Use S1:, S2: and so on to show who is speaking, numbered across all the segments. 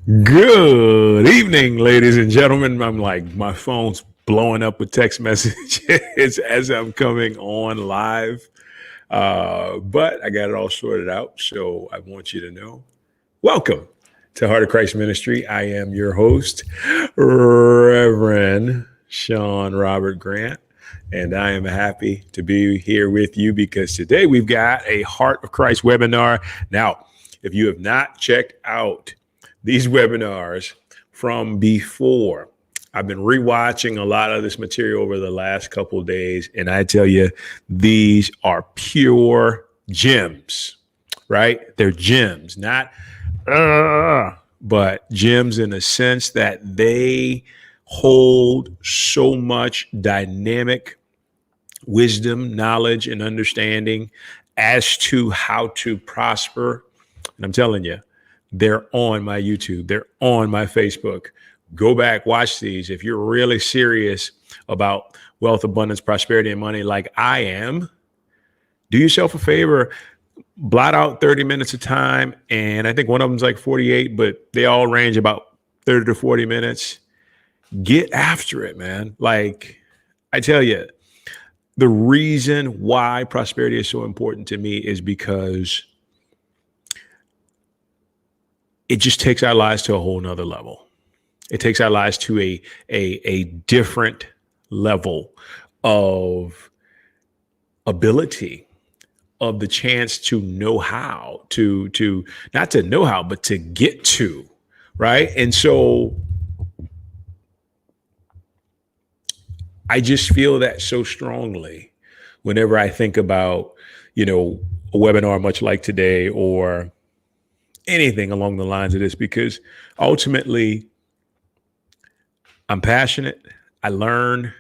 S1: Good evening, ladies and gentlemen. I'm like, my phone's blowing up with text messages as I'm coming on live. But I got it all sorted out. So I want you to know, welcome to Heart of Christ Ministry. I am your host, Reverend Sean Robert Grant. And I am happy to be here with you because today we've got a Heart of Christ webinar. Now, if you have not checked out these webinars from before, I've been rewatching a lot of this material over the last couple of days, and I tell you, these are pure gems, right? They're gems, not but gems in the sense that they hold so much dynamic wisdom, knowledge, and understanding as to how to prosper. And I'm telling you, they're on my YouTube. They're on my Facebook. Go back, watch these. If you're really serious about wealth, abundance, prosperity, and money like I am, do yourself a favor. Blot out 30 minutes of time. And I think one of them's like 48, but they all range about 30 to 40 minutes. Get after it, man. Like I tell you, the reason why prosperity is so important to me is because it just takes our lives to a whole nother level. It takes our lives to a different level of ability, of the chance to know how to not to know how, but to get to, right? And so I just feel that so strongly whenever I think about, a webinar much like today or anything along the lines of this, because ultimately I'm passionate. I learn,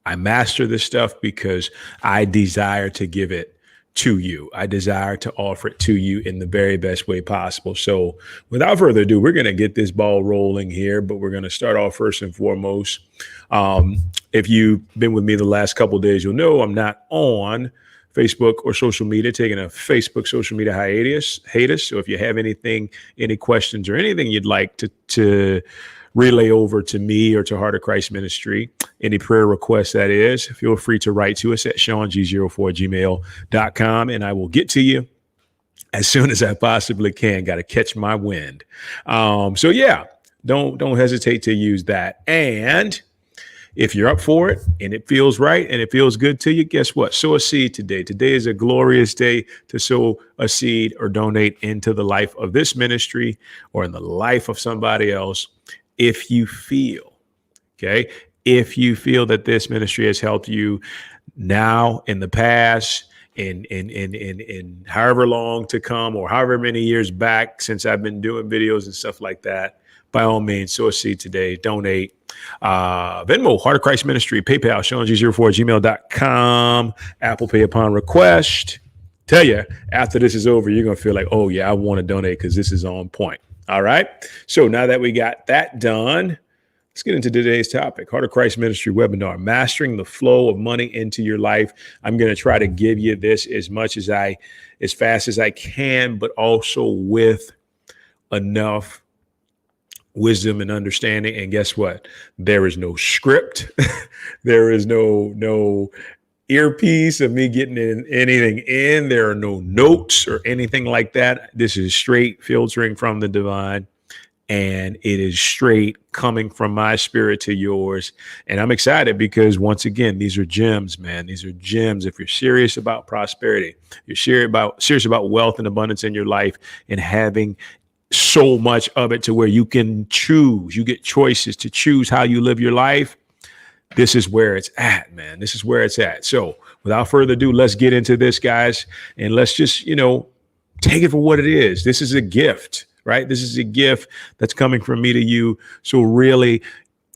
S1: I master this stuff because I desire to give it to you. I desire to offer it to you in the very best way possible. So without further ado, we're going to get this ball rolling here, but we're going to start off first and foremost. If you've been with me the last couple of days, you'll know I'm not on Facebook or social media, taking a Facebook social media hiatus. So if you have any questions or anything you'd like to relay over to me or to Heart of Christ Ministry, any prayer requests, that is, feel free to write to us at seang04@gmail.com, and I will get to you as soon as I possibly can. Got to catch my wind. So yeah, don't hesitate to use that. And if you're up for it and it feels right and it feels good to you, guess what? Sow a seed today. Today is a glorious day to sow a seed or donate into the life of this ministry or in the life of somebody else. If you feel that this ministry has helped you now, in the past, in however long to come, or however many years back since I've been doing videos and stuff like that, by all means, sow a seed today, donate. Venmo, Heart of Christ Ministry, PayPal, seang04@gmail.com, Apple Pay upon request. Tell you, after this is over, you're going to feel like, oh yeah, I want to donate because this is on point. All right. So now that we got that done, let's get into today's topic. Heart of Christ Ministry webinar, mastering the flow of money into your life. I'm going to try to give you this as fast as I can, but also with enough wisdom and understanding. And guess what? There is no script. There is no earpiece of me getting anything in. There are no notes or anything like that. This is straight filtering from the divine, and it is straight coming from my spirit to yours. And I'm excited because, once again, these are gems, man. These are gems. If you're serious about prosperity, you're serious about wealth and abundance in your life, and having so much of it to where you can choose, you get choices to choose how you live your life. This is where it's at, man. This is where it's at. So without further ado, let's get into this, guys. And let's just, take it for what it is. This is a gift, right? This is a gift that's coming from me to you. So really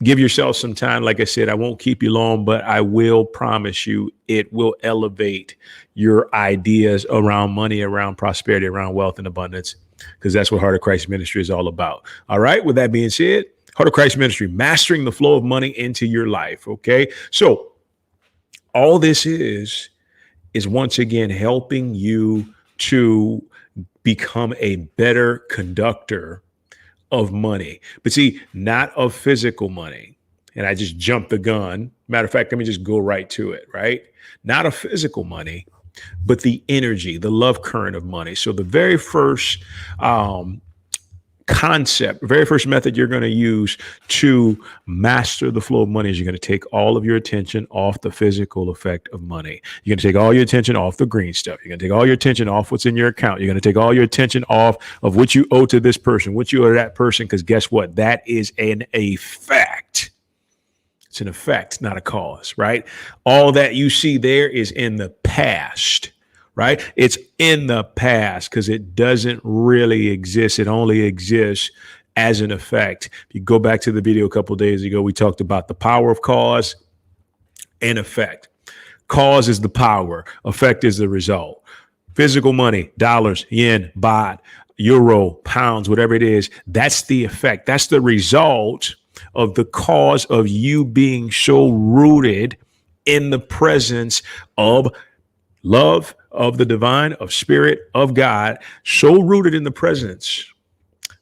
S1: give yourself some time. Like I said, I won't keep you long, but I will promise you it will elevate your ideas around money, around prosperity, around wealth and abundance, because that's what Heart of Christ Ministry is all about. All right. With that being said, Heart of Christ Ministry, mastering the flow of money into your life. Okay. So all this is once again helping you to become a better conductor of money. But see, not of physical money. And I just jumped the gun. Matter of fact, let me just go right to it, right? Not of physical money, but the energy, the love current of money. So the very first concept, very first method you're going to use to master the flow of money is you're going to take all of your attention off the physical effect of money. You're going to take all your attention off the green stuff. You're going to take all your attention off what's in your account. You're going to take all your attention off of what you owe to this person, what you owe to that person, because guess what? That is an effect. It's an effect, not a cause, right? All that you see there is in the past. Right? It's in the past because it doesn't really exist. It only exists as an effect. If you go back to the video a couple of days ago, we talked about the power of cause and effect. Cause is the power. Effect is the result. Physical money, dollars, yen, baht, euro, pounds, whatever it is, that's the effect. That's the result of the cause of you being so rooted in the presence of love, of the divine, of spirit, of God, so rooted in the presence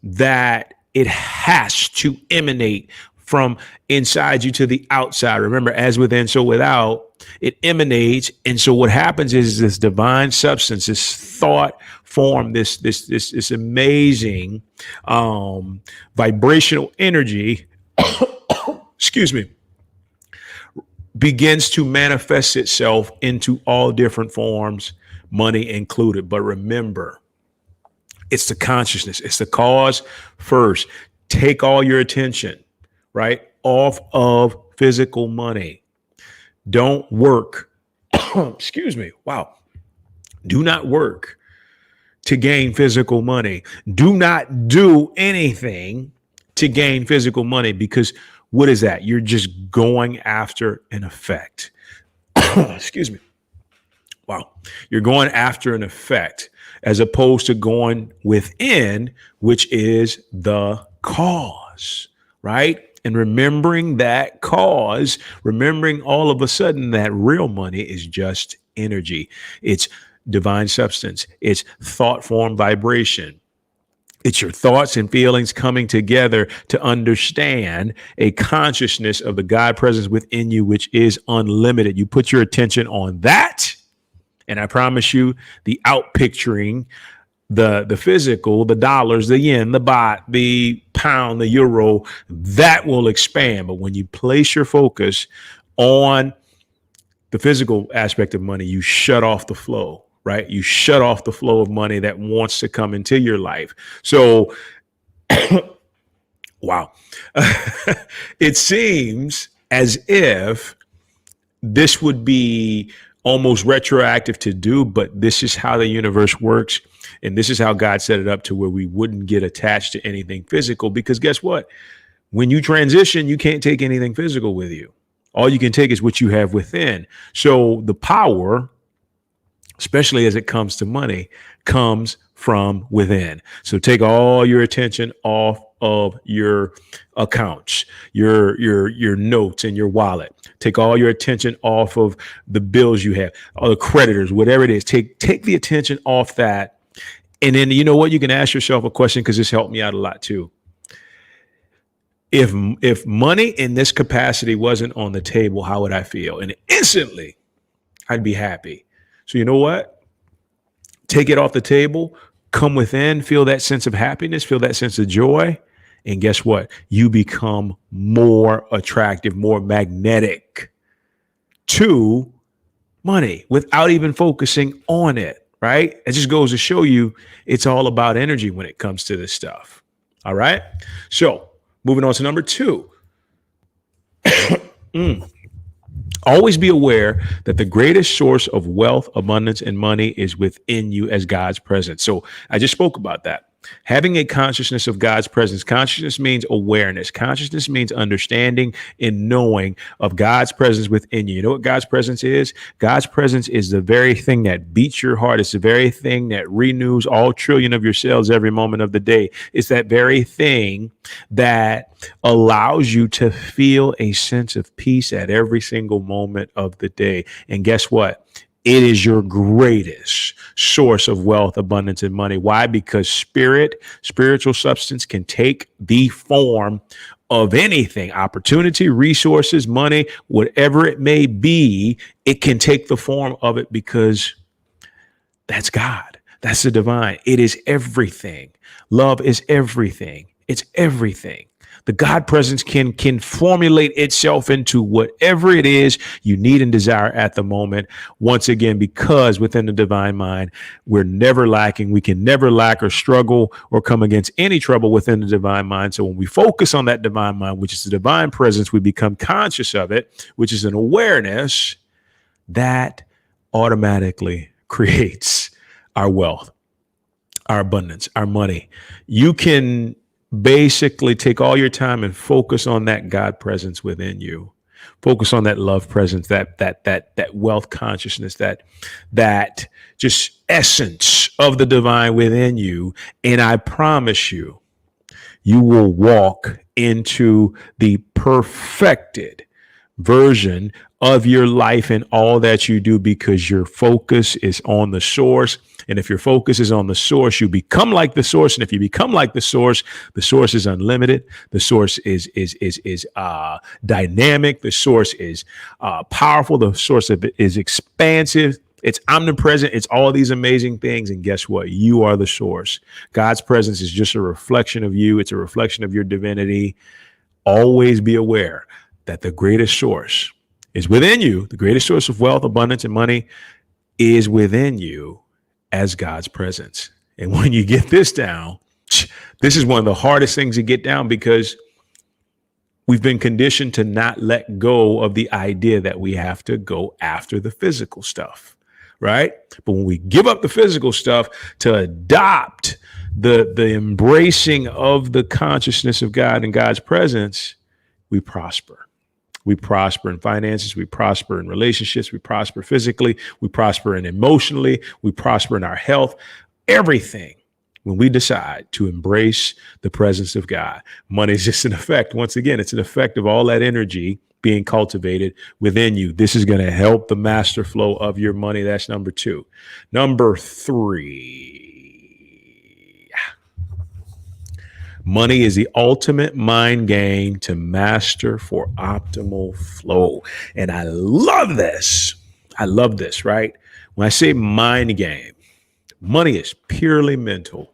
S1: that it has to emanate from inside you to the outside. Remember, as within, so without, it emanates. And so what happens is this divine substance, this thought form, this amazing vibrational energy, excuse me, begins to manifest itself into all different forms, money included. But remember, it's the consciousness. It's the cause first. Take all your attention, right, off of physical money. Don't work. Excuse me. Wow. Do not work to gain physical money. Do not do anything to gain physical money, because what is that? You're just going after an effect. Excuse me. Wow. You're going after an effect as opposed to going within, which is the cause, right? And remembering that cause, remembering all of a sudden that real money is just energy. It's divine substance. It's thought form vibration. It's your thoughts and feelings coming together to understand a consciousness of the God presence within you, which is unlimited. You put your attention on that, and I promise you, the outpicturing, the physical, the dollars, the yen, the baht, the pound, the euro, that will expand. But when you place your focus on the physical aspect of money, you shut off the flow. Right? You shut off the flow of money that wants to come into your life. So, wow. It seems as if this would be almost retroactive to do, but this is how the universe works. And this is how God set it up to where we wouldn't get attached to anything physical, because guess what? When you transition, you can't take anything physical with you. All you can take is what you have within. So the power, especially as it comes to money, comes from within. So take all your attention off of your accounts, your notes and your wallet. Take all your attention off of the bills you have, all the creditors, whatever it is. Take the attention off that. And then, you know what? You can ask yourself a question, because this helped me out a lot too. If money in this capacity wasn't on the table, how would I feel? And instantly I'd be happy. So you know what? Take it off the table, come within, feel that sense of happiness, feel that sense of joy. And guess what? You become more attractive, more magnetic to money without even focusing on it, right? It just goes to show you it's all about energy when it comes to this stuff. All right. So moving on to number 2. Always be aware that the greatest source of wealth, abundance, and money is within you as God's presence. So I just spoke about that. Having a consciousness of God's presence. Consciousness means awareness. Consciousness means understanding and knowing of God's presence within you. You know what God's presence is? God's presence is the very thing that beats your heart. It's the very thing that renews all trillion of your cells every moment of the day. It's that very thing that allows you to feel a sense of peace at every single moment of the day. And guess what? It is your greatest source of wealth, abundance, and money. Why? Because spiritual substance can take the form of anything, opportunity, resources, money, whatever it may be. It can take the form of it because that's God. That's the divine. It is everything. Love is everything. It's everything. The God presence can formulate itself into whatever it is you need and desire at the moment. Once again, because within the divine mind, we're never lacking. We can never lack or struggle or come against any trouble within the divine mind. So when we focus on that divine mind, which is the divine presence, we become conscious of it, which is an awareness that automatically creates our wealth, our abundance, our money. You can basically take all your time and focus on that God presence within you. Focus on that love presence, that wealth consciousness, that just essence of the divine within you. And I promise you, you will walk into the perfected version of your life and all that you do, because your focus is on the source. And if your focus is on the source, you become like the source. And if you become like the source is unlimited. The source is dynamic. The source is powerful. The source of it is expansive. It's omnipresent. It's all these amazing things. And guess what? You are the source. God's presence is just a reflection of you. It's a reflection of your divinity. Always be aware that the greatest source is within you. The greatest source of wealth, abundance, and money is within you as God's presence. And when you get this down, this is one of the hardest things to get down, because we've been conditioned to not let go of the idea that we have to go after the physical stuff, right? But when we give up the physical stuff to adopt the embracing of the consciousness of God and God's presence, we prosper. We prosper in finances. We prosper in relationships. We prosper physically. We prosper in emotionally. We prosper in our health. Everything, when we decide to embrace the presence of God. Money is just an effect. Once again, it's an effect of all that energy being cultivated within you. This is going to help the master flow of your money. That's number 2. Number 3. Money is the ultimate mind game to master for optimal flow. And I love this. I love this, right? When I say mind game, money is purely mental.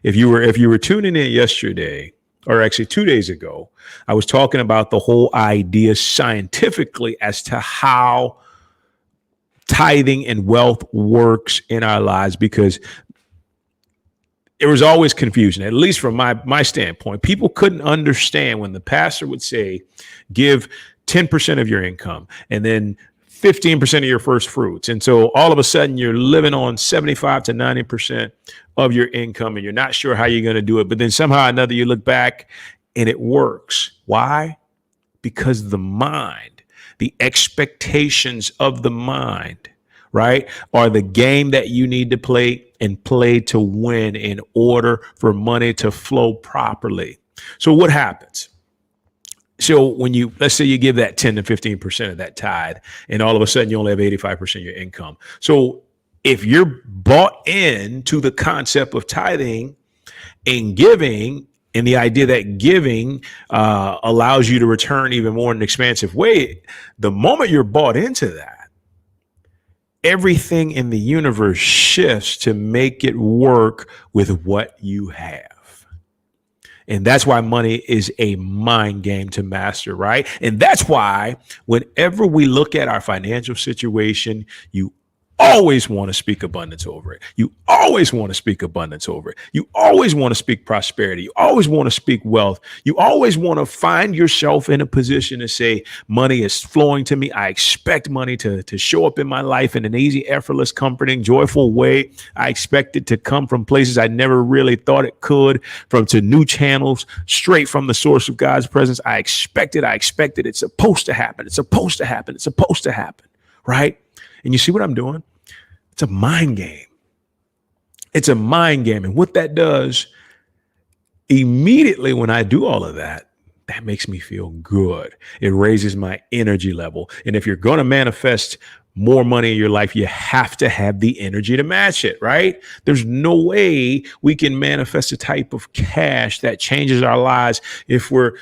S1: If you were tuning in yesterday, or actually 2 days ago, I was talking about the whole idea scientifically as to how tithing and wealth works in our lives, because there was always confusion, at least from my standpoint. People couldn't understand when the pastor would say, give 10% of your income and then 15% of your first fruits. And so all of a sudden you're living on 75 to 90% of your income and you're not sure how you're going to do it. But then somehow or another you look back and it works. Why? Because the mind, the expectations of the mind, right, are the game that you need to play and play to win in order for money to flow properly. So what happens? So when let's say you give that 10 to 15% of that tithe, and all of a sudden you only have 85% of your income. So if you're bought into the concept of tithing and giving, and the idea that giving allows you to return even more in an expansive way, the moment you're bought into that, everything in the universe shifts to make it work with what you have. And that's why money is a mind game to master, right? And that's why whenever we look at our financial situation, you always want to speak abundance over it. You always want to speak abundance over it. You always want to speak prosperity. You always want to speak wealth. You always want to find yourself in a position to say, money is flowing to me. I expect money to show up in my life in an easy, effortless, comforting, joyful way. I expect it to come from places I never really thought it could, to new channels, straight from the source of God's presence. I expect it. It's supposed to happen. It's supposed to happen. It's supposed to happen, right? And you see what I'm doing? It's a mind game. It's a mind game. And what that does, immediately when I do all of that, that makes me feel good. It raises my energy level. And if you're going to manifest more money in your life, you have to have the energy to match it, right? There's no way we can manifest a type of cash that changes our lives if we're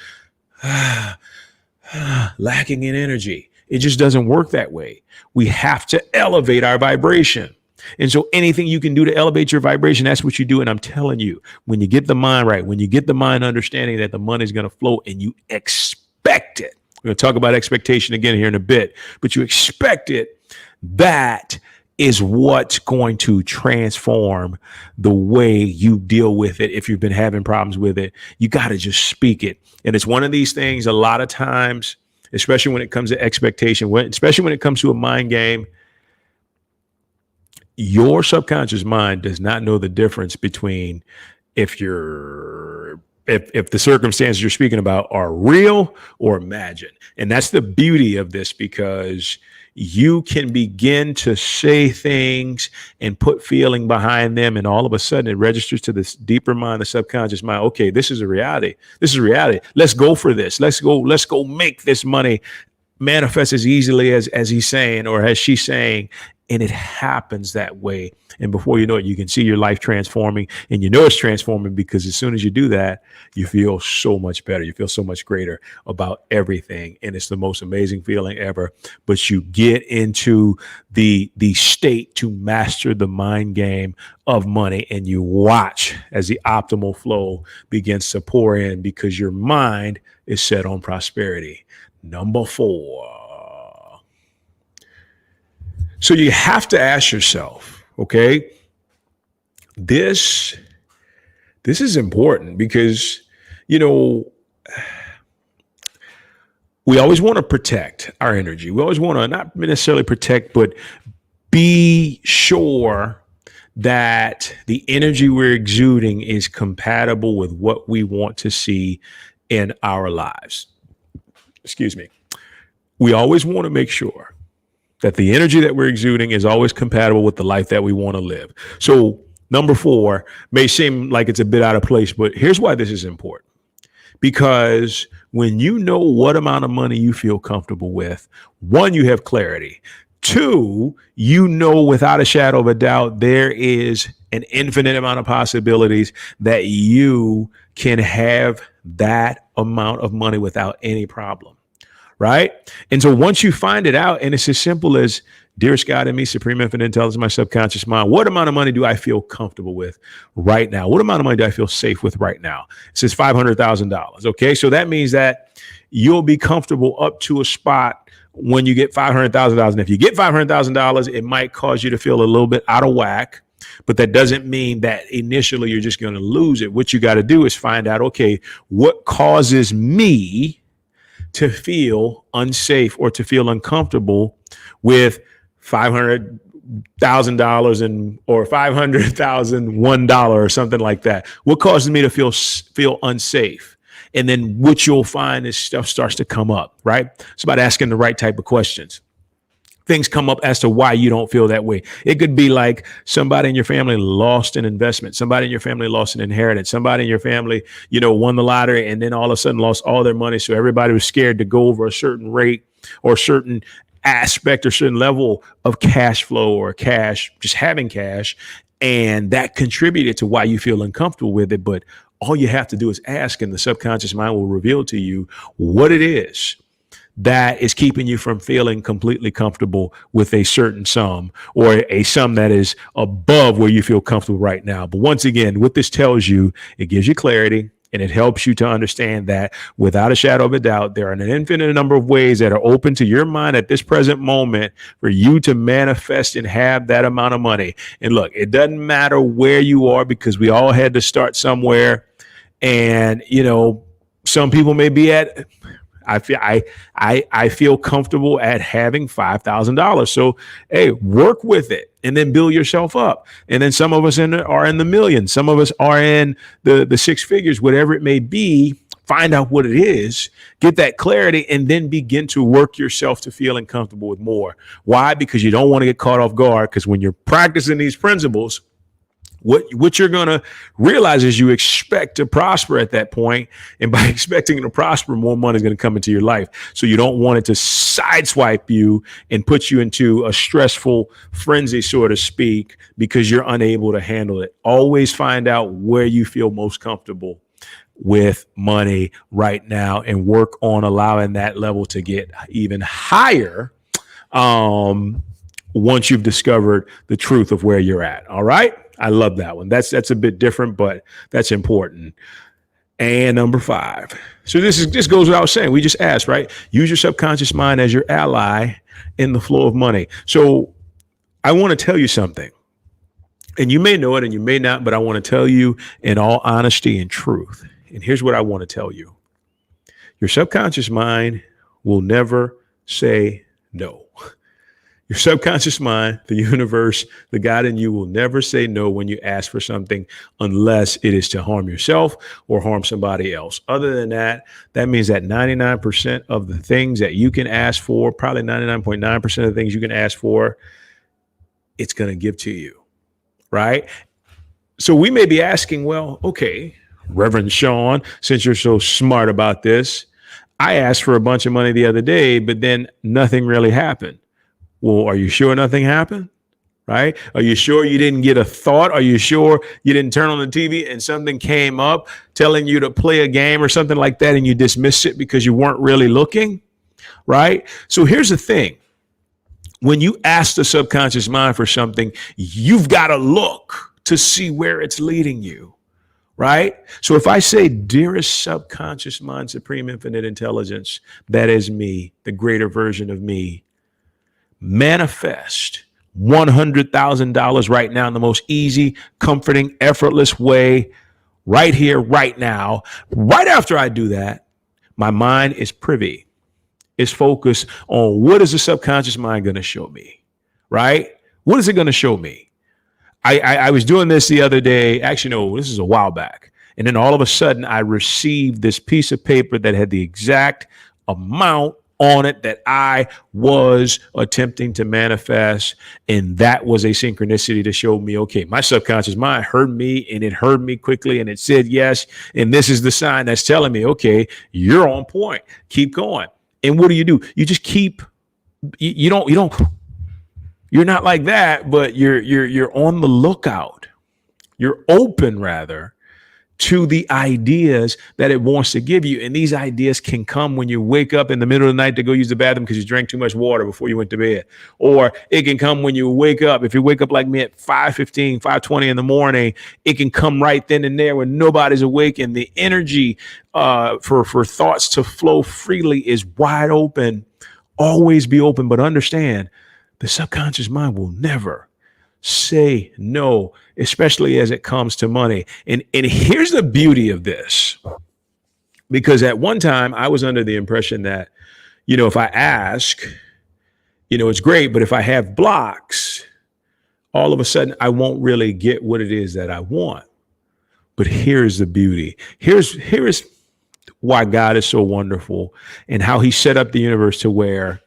S1: lacking in energy. It just doesn't work that way. We have to elevate our vibration. And so anything you can do to elevate your vibration, that's what you do. And I'm telling you, when you get the mind right, when you get the mind understanding that the money is going to flow and you expect it, we're going to talk about expectation again here in a bit, but you expect it, that is what's going to transform the way you deal with it. If you've been having problems with it, you got to just speak it. And it's one of these things a lot of times, especially when it comes to expectation, especially when it comes to a mind game, your subconscious mind does not know the difference between if the circumstances you're speaking about are real or imagined. And that's the beauty of this, because you can begin to say things and put feeling behind them. And all of a sudden it registers to this deeper mind, the subconscious mind. Okay, this is a reality. This is reality. Let's go for this. Let's go make this money manifest as easily as he's saying or as she's saying. And it happens that way. And before you know it, you can see your life transforming, and you know it's transforming because as soon as you do that, you feel so much better. You feel so much greater about everything. And it's the most amazing feeling ever. But you get into the state to master the mind game of money, and you watch as the optimal flow begins to pour in because your mind is set on prosperity. Number 4. So you have to ask yourself, okay, this is important because, you know, we always want to protect our energy. We always want to not necessarily protect, but be sure that the energy we're exuding is compatible with what we want to see in our lives. Excuse me. We always want to make sure that the energy that we're exuding is always compatible with the life that we want to live. So number 4 may seem like it's a bit out of place, but here's why this is important. Because when you know what amount of money you feel comfortable with, 1, you have clarity. 2, you know without a shadow of a doubt, there is an infinite amount of possibilities that you can have that amount of money without any problem. Right. And so once you find it out, and it's as simple as, dearest God in me, supreme infinite intelligence, my subconscious mind, what amount of money do I feel comfortable with right now? What amount of money do I feel safe with right now? It says $500,000. OK, so that means that you'll be comfortable up to a spot when you get $500,000. And if you get $500,000, it might cause you to feel a little bit out of whack. But that doesn't mean that initially you're just going to lose it. What you got to do is find out, OK, what causes me to feel unsafe or to feel uncomfortable with $500,000 or $500,001 or something like that? What causes me to feel unsafe? And then what you'll find is stuff starts to come up, right? It's about asking the right type of questions. Things come up as to why you don't feel that way. It could be like somebody in your family lost an investment. Somebody in your family lost an inheritance. Somebody in your family, you know, won the lottery and then all of a sudden lost all their money. So everybody was scared to go over a certain rate or certain aspect or certain level of cash flow or cash, just having cash. And that contributed to why you feel uncomfortable with it. But all you have to do is ask, and the subconscious mind will reveal to you what it is that is keeping you from feeling completely comfortable with a certain sum or a sum that is above where you feel comfortable right now. But once again, what this tells you, it gives you clarity, and it helps you to understand that without a shadow of a doubt, there are an infinite number of ways that are open to your mind at this present moment for you to manifest and have that amount of money. And look, it doesn't matter where you are, because we all had to start somewhere. And, you know, some people may be at, I feel comfortable at having $5,000. So, hey, work with it and then build yourself up. And then some of us are in the millions. Some of us are in the 6 figures, whatever it may be. Find out what it is, get that clarity, and then begin to work yourself to feeling comfortable with more. Why? Because you don't want to get caught off guard. Because when you're practicing these principles, What you're going to realize is you expect to prosper at that point. And by expecting to prosper, more money is going to come into your life. So you don't want it to sideswipe you and put you into a stressful frenzy, so to speak, because you're unable to handle it. Always find out where you feel most comfortable with money right now and work on allowing that level to get even higher once you've discovered the truth of where you're at. All right. I love that one. That's a bit different, but that's important. And number 5. So this goes without saying. We just asked, right? Use your subconscious mind as your ally in the flow of money. So I want to tell you something, and you may know it and you may not, but I want to tell you in all honesty and truth. And here's what I want to tell you. Your subconscious mind will never say no. Your subconscious mind, the universe, the God in you will never say no when you ask for something unless it is to harm yourself or harm somebody else. Other than that, that means that 99% of the things that you can ask for, probably 99.9% of the things you can ask for, it's going to give to you, right? So we may be asking, well, okay, Reverend Sean, since you're so smart about this, I asked for a bunch of money the other day, but then nothing really happened. Well, are you sure nothing happened? Right? Are you sure you didn't get a thought? Are you sure you didn't turn on the TV and something came up telling you to play a game or something like that and you dismissed it because you weren't really looking? Right? So here's the thing. When you ask the subconscious mind for something, you've got to look to see where it's leading you. Right? So if I say, dearest subconscious mind, supreme infinite intelligence, that is me, the greater version of me, manifest $100,000 right now in the most easy, comforting, effortless way, right here, right now. Right after I do that, my mind is privy. It's focused on what is the subconscious mind going to show me, right? What is it going to show me? I was doing this the other day. Actually, no, this is a while back. And then all of a sudden I received this piece of paper that had the exact amount on it that I was attempting to manifest. And that was a synchronicity to show me, okay, my subconscious mind heard me and it heard me quickly and it said yes. And this is the sign that's telling me, okay, you're on point. Keep going. And what do? You just keep, you're not like that, but you're on the lookout. You're open rather to the ideas that it wants to give you. And these ideas can come when you wake up in the middle of the night to go use the bathroom because you drank too much water before you went to bed. Or it can come when you wake up. If you wake up like me at 5:15, 5:20 in the morning, it can come right then and there when nobody's awake and the energy for thoughts to flow freely is wide open. Always be open, but understand the subconscious mind will never say no, especially as it comes to money. And here's the beauty of this, because at one time I was under the impression that, if I ask, it's great, but if I have blocks, all of a sudden I won't really get what it is that I want. But here's the beauty. Here's why God is so wonderful and how he set up the universe to where,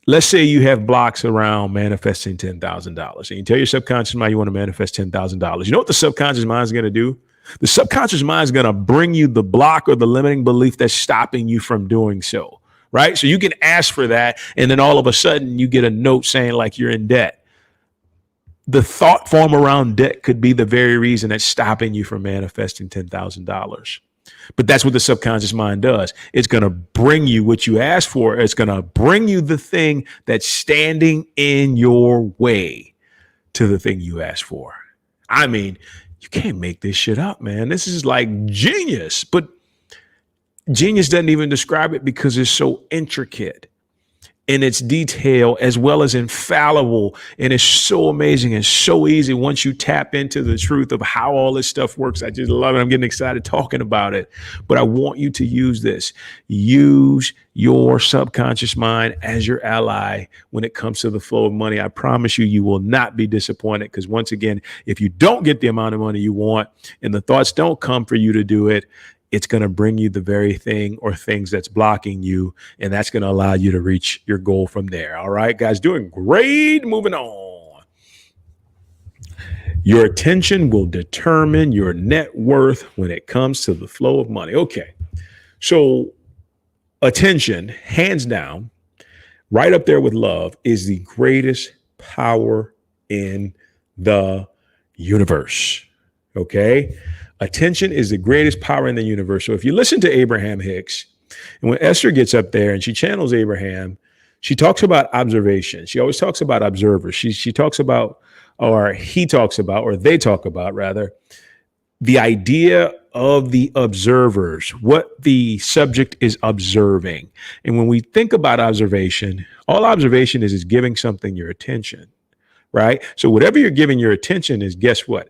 S1: let's say you have blocks around manifesting $10,000 and you tell your subconscious mind you want to manifest $10,000. You know what the subconscious mind is going to do? The subconscious mind is going to bring you the block or the limiting belief that's stopping you from doing so, right? So you can ask for that. And then all of a sudden you get a note saying like you're in debt. The thought form around debt could be the very reason that's stopping you from manifesting $10,000. But that's what the subconscious mind does. It's going to bring you what you asked for. It's going to bring you the thing that's standing in your way to the thing you asked for. I mean, you can't make this shit up, man. This is like genius, but genius doesn't even describe it because it's so intricate in its detail as well as infallible. And it's so amazing and so easy once you tap into the truth of how all this stuff works. I just love it. I'm getting excited talking about it. But I want you to use this. Use your subconscious mind as your ally when it comes to the flow of money. I promise you, you will not be disappointed, because once again, if you don't get the amount of money you want and the thoughts don't come for you to do it, it's going to bring you the very thing or things that's blocking you. And that's going to allow you to reach your goal from there. All right, guys, doing great. Moving on. Your attention will determine your net worth when it comes to the flow of money. Okay. So attention, hands down, right up there with love, is the greatest power in the universe. Okay. Attention is the greatest power in the universe. So if you listen to Abraham Hicks, and when Esther gets up there and she channels Abraham, she talks about observation. She always talks about observers. She talks about, or he talks about, or they talk about rather, the idea of the observers, what the subject is observing. And when we think about observation, all observation is giving something your attention, right? So whatever you're giving your attention is, guess what?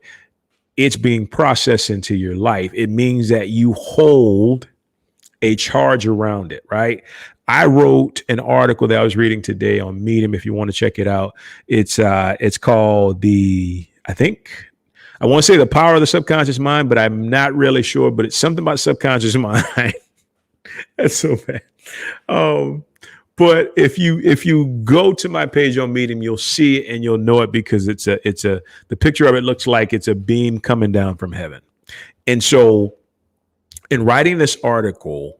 S1: It's being processed into your life. It means that you hold a charge around it, right? I wrote an article that I was reading today on Medium. If you want to check it out, it's called I want to say The Power of the Subconscious Mind, but I'm not really sure. But it's something about subconscious mind. That's so bad. But if you go to my page on Medium, you'll see it and you'll know it because the picture of it looks like it's a beam coming down from heaven. And so in writing this article,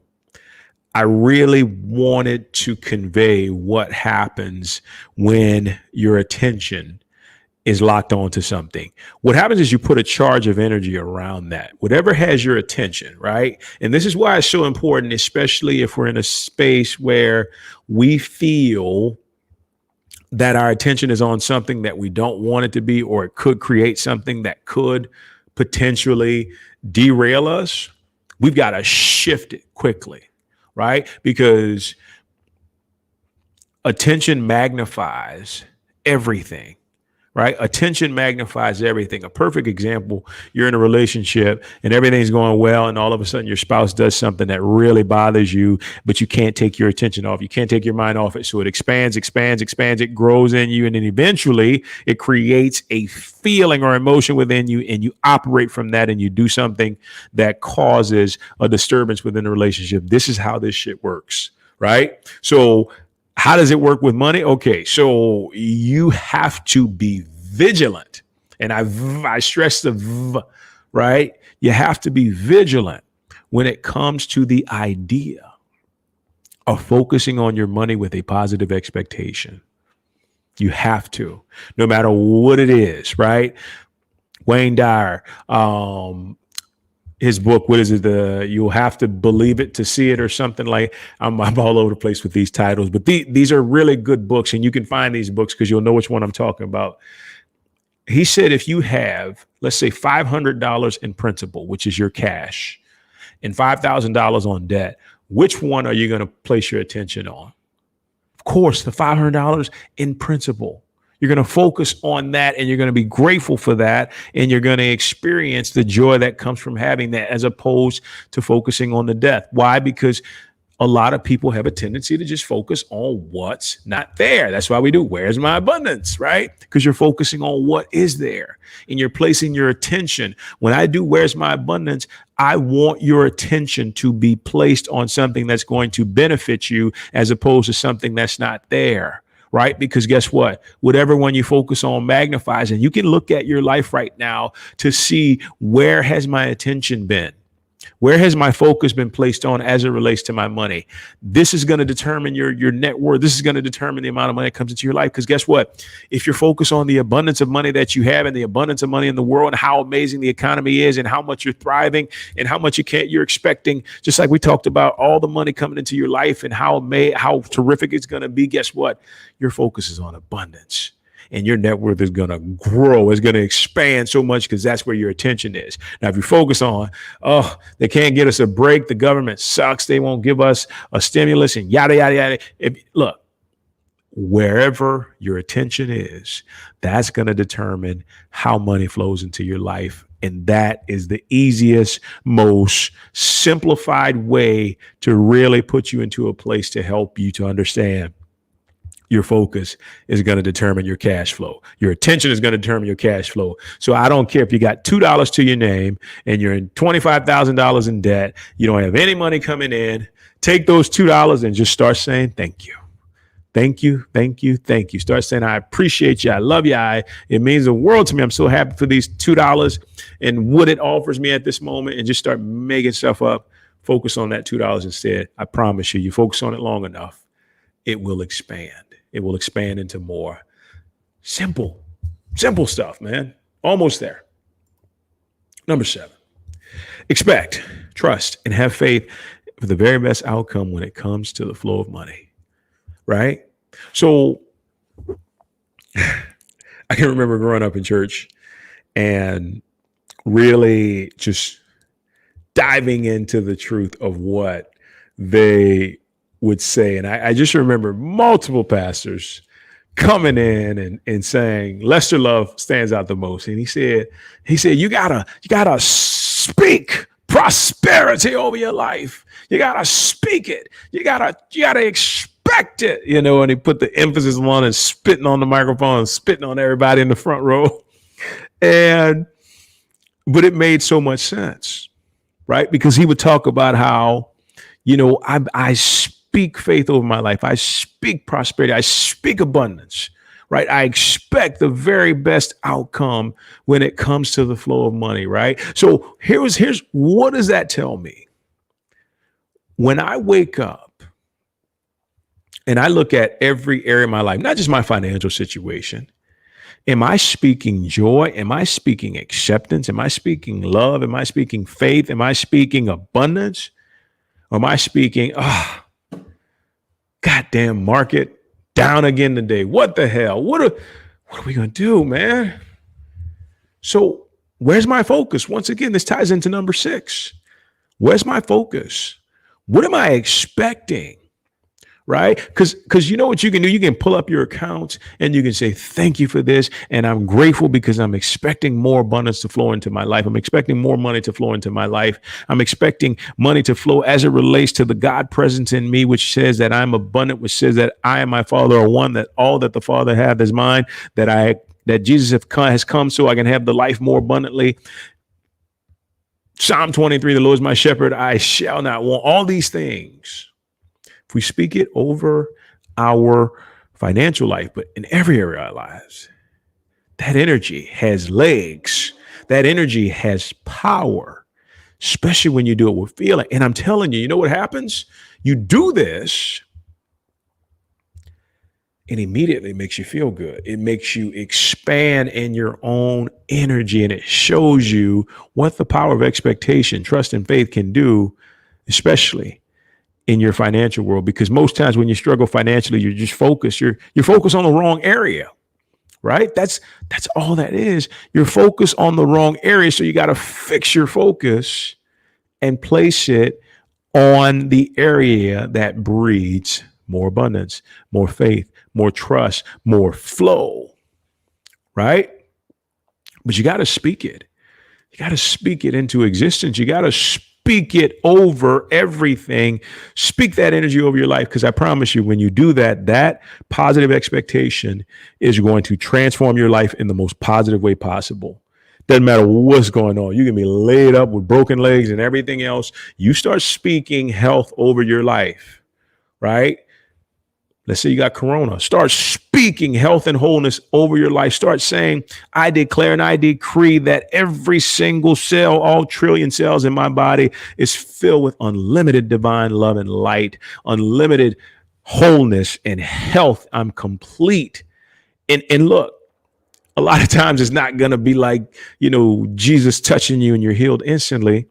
S1: I really wanted to convey what happens when your attention is locked onto something. What happens is you put a charge of energy around that, whatever has your attention, right? And this is why it's so important, especially if we're in a space where we feel that our attention is on something that we don't want it to be, or it could create something that could potentially derail us. We've got to shift it quickly, right? Because attention magnifies everything, right? Attention magnifies everything. A perfect example, you're in a relationship and everything's going well, and all of a sudden your spouse does something that really bothers you, but you can't take your attention off. You can't take your mind off it. So it expands, it grows in you, and then eventually it creates a feeling or emotion within you, and you operate from that and you do something that causes a disturbance within the relationship. This is how this shit works, right? So how does it work with money? Okay, so you have to be vigilant. And I stress the v, right? You have to be vigilant when it comes to the idea of focusing on your money with a positive expectation. You have to, no matter what it is, right? Wayne Dyer, his book, what is it? You'll have to believe it to see it, or something like. I'm all over the place with these titles, but these are really good books, and you can find these books because you'll know which one I'm talking about. He said, if you have, let's say, $500 in principal, which is your cash, and $5,000 on debt, which one are you going to place your attention on? Of course, the $500 in principal. You're going to focus on that, and you're going to be grateful for that, and you're going to experience the joy that comes from having that, as opposed to focusing on the death. Why? Because a lot of people have a tendency to just focus on what's not there. That's why we do Where's My Abundance, right? Because you're focusing on what is there, and you're placing your attention. When I do Where's My Abundance, I want your attention to be placed on something that's going to benefit you, as opposed to something that's not there. Right? Because guess what? Whatever one you focus on magnifies, and you can look at your life right now to see, where has my attention been? Where has my focus been placed on as it relates to my money? This is going to determine your net worth. This is going to determine the amount of money that comes into your life. Because guess what? If you're focused on the abundance of money that you have, and the abundance of money in the world, and how amazing the economy is, and how much you're thriving, and how much you're expecting, just like we talked about, all the money coming into your life and how terrific it's going to be. Guess what? Your focus is on abundance. And your net worth is going to grow. It's going to expand so much, because that's where your attention is. Now, if you focus on, oh, they can't get us a break, the government sucks, they won't give us a stimulus, and yada, yada, yada. Look, wherever your attention is, that's going to determine how money flows into your life. And that is the easiest, most simplified way to really put you into a place to help you to understand. Your focus is going to determine your cash flow. Your attention is going to determine your cash flow. So I don't care if you got $2 to your name and you're in $25,000 in debt. You don't have any money coming in. Take those $2 and just start saying, thank you. Thank you, thank you, thank you. Start saying, I appreciate you. I love you. It means the world to me. I'm so happy for these $2 and what it offers me at this moment, and just start making stuff up. Focus on that $2 instead. I promise you, you focus on it long enough, it will expand. It will expand into more. Simple stuff, man. Almost there. Number 7, expect, trust, and have faith for the very best outcome when it comes to the flow of money. Right? So I can remember growing up in church and really just diving into the truth of what they would say. And I just remember multiple pastors coming in and saying, Lester Love stands out the most. And he said, you gotta speak prosperity over your life. You gotta speak it. You gotta expect it, and he put the emphasis on and spitting on the microphone and spitting on everybody in the front row. But it made so much sense, right? Because he would talk about how, I speak faith over my life. I speak prosperity. I speak abundance, right? I expect the very best outcome when it comes to the flow of money, right? So here's what does that tell me? When I wake up and I look at every area of my life, not just my financial situation, am I speaking joy? Am I speaking acceptance? Am I speaking love? Am I speaking faith? Am I speaking abundance? Or am I speaking, goddamn market down again today? What the hell? What are we going to do, man? So where's my focus? Once again, this ties into number 6. Where's my focus? What am I expecting? Right? Because you know what you can do? You can pull up your accounts and you can say, thank you for this. And I'm grateful because I'm expecting more abundance to flow into my life. I'm expecting more money to flow into my life. I'm expecting money to flow as it relates to the God presence in me, which says that I'm abundant, which says that I and my Father are one, that all that the Father hath is mine, that Jesus has come so I can have the life more abundantly. Psalm 23, the Lord is my shepherd, I shall not want. All these things, if we speak it over our financial life, but in every area of our lives, that energy has legs. That energy has power, especially when you do it with feeling. And I'm telling you, you know what happens? You do this, and immediately makes you feel good. It makes you expand in your own energy, and it shows you what the power of expectation, trust, and faith can do, especially in your financial world. Because most times when you struggle financially, you're just focused. You're focused on the wrong area, right? That's all that is. You're focused on the wrong area. So you got to fix your focus and place it on the area that breeds more abundance, more faith, more trust, more flow, right? But you got to speak it. You got to speak it into existence. You got to speak it over everything. Speak that energy over your life, because I promise you, when you do that, that positive expectation is going to transform your life in the most positive way possible. Doesn't matter what's going on. You can be laid up with broken legs and everything else. You start speaking health over your life, right? Let's say you got corona. Start speaking health and wholeness over your life. Start saying, I declare and I decree that every single cell, all trillion cells in my body, is filled with unlimited divine love and light, unlimited wholeness and health. I'm complete. And look, a lot of times it's not going to be like, Jesus touching you and you're healed instantly.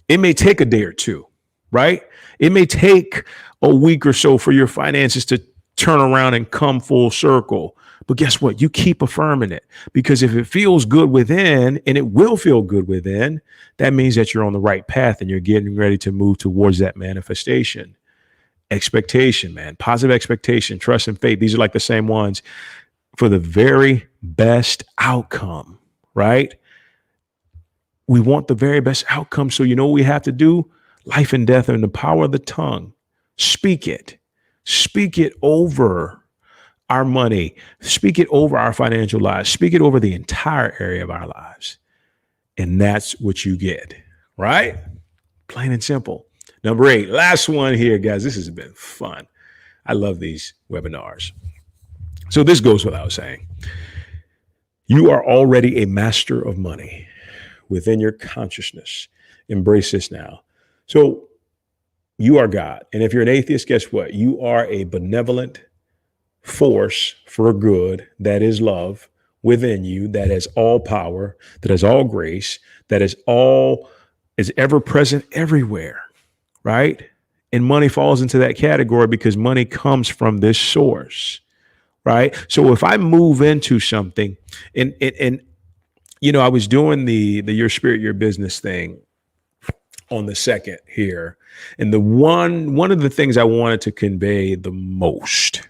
S1: It may take a day or two, right? It may take a week or so for your finances to turn around and come full circle. But guess what? You keep affirming it, because if it feels good within, and it will feel good within, that means that you're on the right path and you're getting ready to move towards that manifestation. Expectation, man, positive expectation, trust, and faith. These are like the same ones for the very best outcome, right? We want the very best outcome. So you know what we have to do? Life and death are in the power of the tongue. Speak it. Speak it over our money. Speak it over our financial lives. Speak it over the entire area of our lives. And that's what you get, right? Plain and simple. Number 8, last one here, guys. This has been fun. I love these webinars. So this goes without saying. You are already a master of money within your consciousness. Embrace this now. So you are God. And if you're an atheist, guess what? You are a benevolent force for good that is love within you, that has all power, that has all grace, that is ever present everywhere, right? And money falls into that category because money comes from this source, right? So if I move into something and I was doing the your spirit, your business thing on the second here. And the one of the things I wanted to convey the most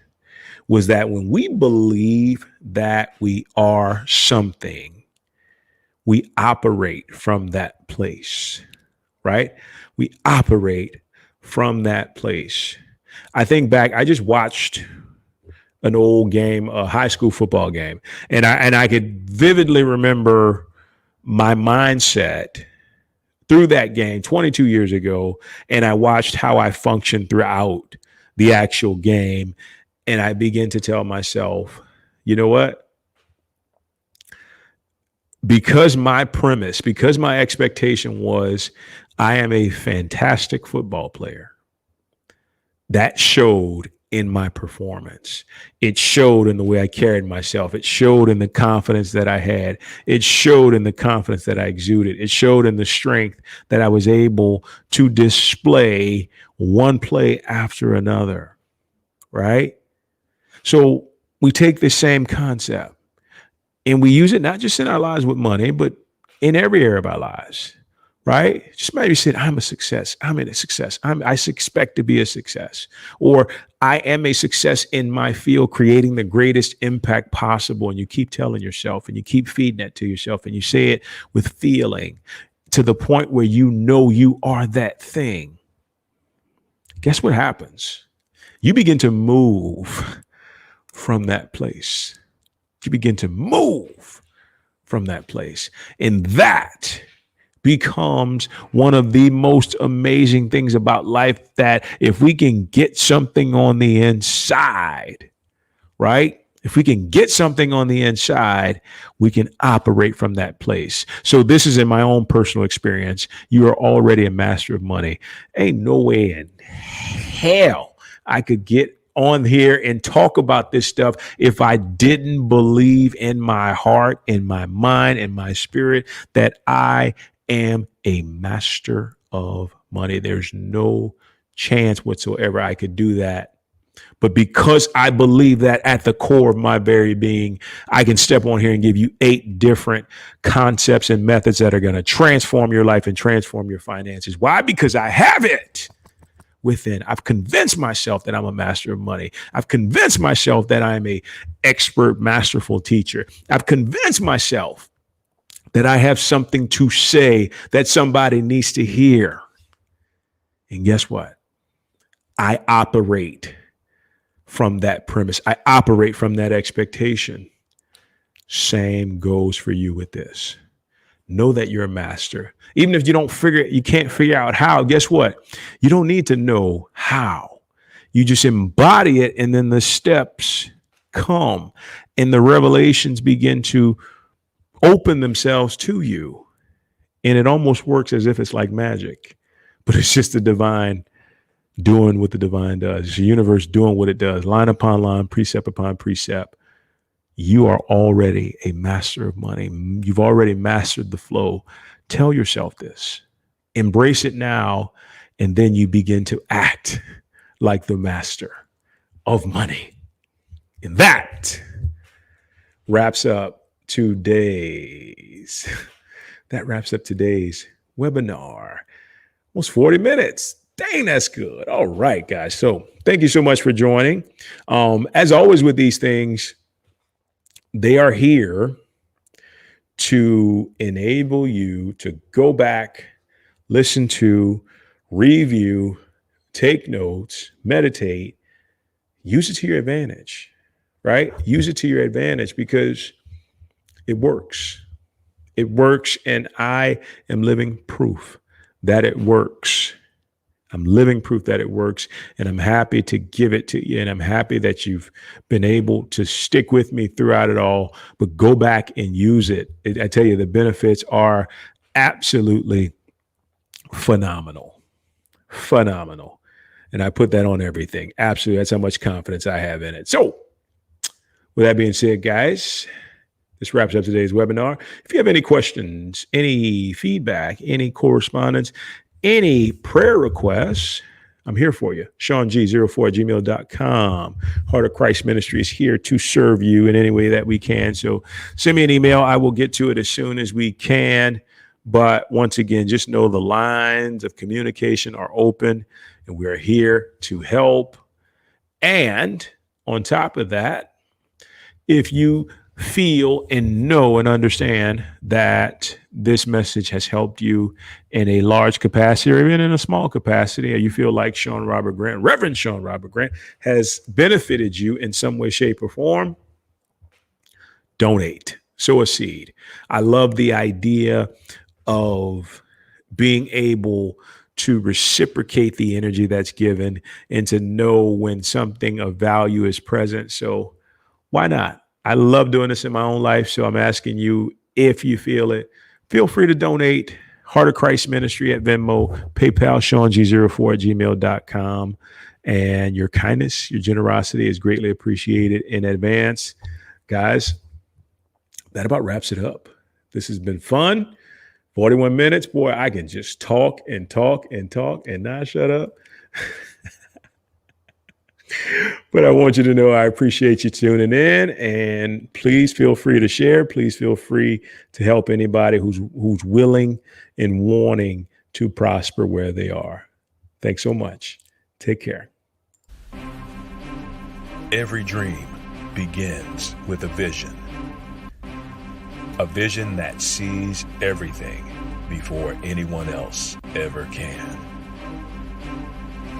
S1: was that when we believe that we are something, we operate from that place, right? We operate from that place. I think back, I just watched an old game, a high school football game, and I could vividly remember my mindset through that game 22 years ago, and I watched how I functioned throughout the actual game. And I begin to tell myself, you know what? Because my expectation was I am a fantastic football player, that showed in my performance. It showed in the way I carried myself. It showed in the confidence that I had. It showed in the confidence that I exuded. It showed in the strength that I was able to display one play after another, right? So we take the same concept and we use it not just in our lives with money, but in every area of our lives, right? Just maybe say, I'm a success. I'm in a success. I expect to be a success, or I am a success in my field, creating the greatest impact possible. And you keep telling yourself and you keep feeding that to yourself and you say it with feeling to the point where you know you are that thing. Guess what happens? You begin to move from that place. You begin to move from that place. And that becomes one of the most amazing things about life, that if we can get something on the inside, right? If we can get something on the inside, we can operate from that place. So this is in my own personal experience. You are already a master of money. Ain't no way in hell I could get on here and talk about this stuff if I didn't believe in my heart, in my mind, in my spirit that I am a master of money. There's no chance whatsoever I could do that. But because I believe that at the core of my very being, I can step on here and give you 8 different concepts and methods that are going to transform your life and transform your finances. Why? Because I have it within. I've convinced myself that I'm a master of money. I've convinced myself that I'm a expert, masterful teacher. I've convinced myself that I have something to say that somebody needs to hear. And guess what? I operate from that premise. I operate from that expectation. Same goes for you with this. Know that you're a master. Even if you can't figure out how, guess what? You don't need to know how. You just embody it, and then the steps come and the revelations begin to open themselves to you. And it almost works as if it's like magic, but it's just the divine doing what the divine does. It's the universe doing what it does, line upon line, precept upon precept. You are already a master of money. You've already mastered the flow. Tell yourself this. Embrace it now, and then you begin to act like the master of money. And that wraps up today's webinar. Almost 40 minutes. Dang, that's good. All right, guys. So thank you so much for joining. As always with these things, they are here to enable you to go back, listen to, review, take notes, meditate, use it to your advantage, right? Use it to your advantage because it works. It works, and I am living proof that it works. I'm living proof that it works, and I'm happy to give it to you. And I'm happy that you've been able to stick with me throughout it all, but go back and use it. I tell you, the benefits are absolutely phenomenal. Phenomenal. And I put that on everything. Absolutely. That's how much confidence I have in it. So with that being said, guys, this wraps up today's webinar. If you have any questions, any feedback, any correspondence, any prayer requests, I'm here for you. SeanG04@gmail.com. Heart of Christ Ministry is here to serve you in any way that we can. So send me an email. I will get to it as soon as we can. But once again, just know the lines of communication are open, and we're here to help. And on top of that, if you feel and know and understand that this message has helped you in a large capacity or even in a small capacity, or you feel like Sean Robert Grant, Reverend Sean Robert Grant, has benefited you in some way, shape, or form, donate, sow a seed. I love the idea of being able to reciprocate the energy that's given and to know when something of value is present. So why not? I love doing this in my own life. So I'm asking you, if you feel it, feel free to donate. Heart of Christ Ministry at Venmo, PayPal, SeanG04@gmail.com. And your kindness, your generosity is greatly appreciated in advance. Guys, that about wraps it up. This has been fun. 41 minutes. Boy, I can just talk and talk and talk and not shut up. But I want you to know I appreciate you tuning in, and please feel free to share. Please feel free to help anybody who's willing and wanting to prosper where they are. Thanks so much. Take care.
S2: Every dream begins with a vision that sees everything before anyone else ever can.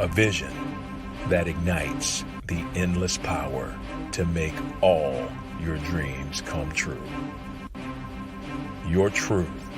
S2: A vision that ignites the endless power to make all your dreams come true. Your truth